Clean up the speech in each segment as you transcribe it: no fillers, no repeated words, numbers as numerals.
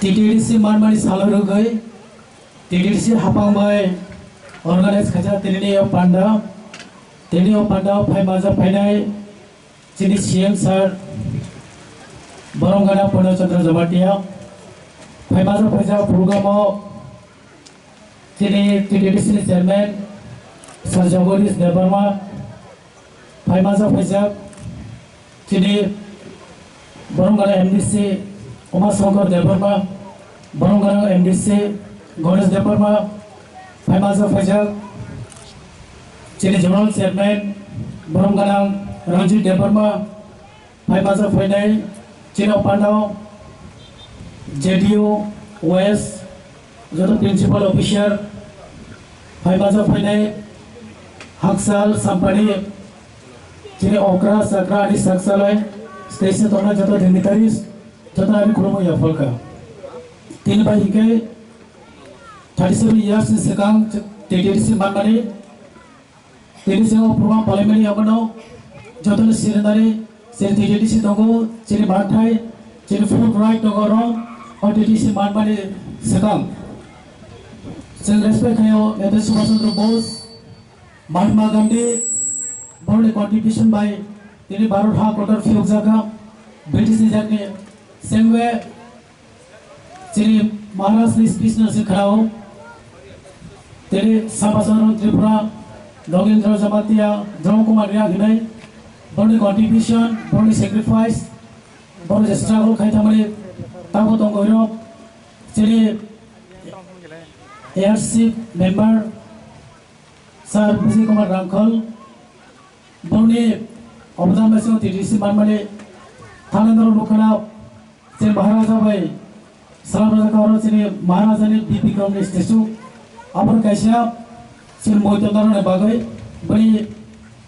TTDC Manmani Salarugai, TTDC Hapangbai, organized Kaja Tinio Panda, Paimaza Penai, Chini CM Sir, Borongana Pona Chandra Zamatia, Paimaza Paja Purugamo, Chini TTDC Chairman, Sir Jagoris Debarma, Paimaza Paja, Chini Borongana MDC, Omar Sankar Debarma, Borongana MDC, Goddess Debarma, Paimaza Paja, Chini General Chairman, Borongana Ranjit Debarma, Paimaza Painai, Chino Pandao, JDU, OS, Jodo Principal Officer, Paimaza Painai, Haksal, Sampani, Chini Okra, Sakra, Adi Saksalai, Station Tona Jodo Dignitaries, Jodo Adi Kurumo Yafalka. 3 by Hike, 37 years in Sekang, TTDC Manmani, TTDC Program Parliament Yamano, Jodo Sirenari, TTDC Togo, Chini Bantai, Chini Food Right Togoro, or TTDC Manmani Sekang. Sing respect Hayo, Neta Subhaschandra Bose, Mahatma Gandhi, born a contribution by Tini Barot Ha Kotar Fiuzaga, British Nizaki, same way, Chini Maharashtra business Krao, Tini Sabasano Tripura, Logendra Zabatia, Drokumar Yaginai, born a contribution, born a sacrifice, born a struggle Kaitamari, Tabotongo, Chini airship member, Sir Bisi Kumar Rankal, Boni Obdamation TTDC Manmani, Thanandro Lukana, Chini Maharaja by Salam Rajakaro, Chini Maharajani, BP Kramni Statue, Upper Kaisha, Chini Moitondaro Bagai, Boni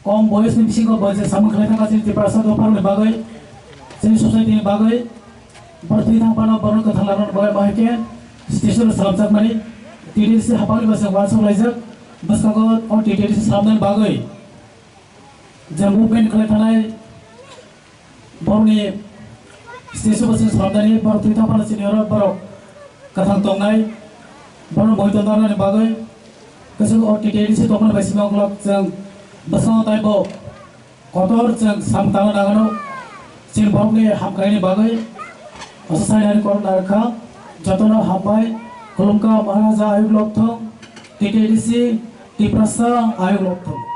Om Boys Nipsingo Boys, Samukleta, Chini Prasad Opar Bagai, Chini Society Bagai, Bertita Pana Baron Katalaran Bahake, Station Salamsat Mani, TTDC Hapali was a once of Lizer, Baskagot or TTDC Samdan Bagai. The movement Kalatanai Borni Station was in Samdani, Bortita Palacinero, Baro Katantongai, Boro Moitondara and Bagai, Kasu or TTDC Toman by Simon Clock, Basan Taibo, Kotor, Samtana Nagano, Sil Borni, Hamkani Bagai, Asasai Kornarka, Jatona Hambai, Kolumka Maharaja Ayuglopto, TTDC, Tiprasa Ayuglopto.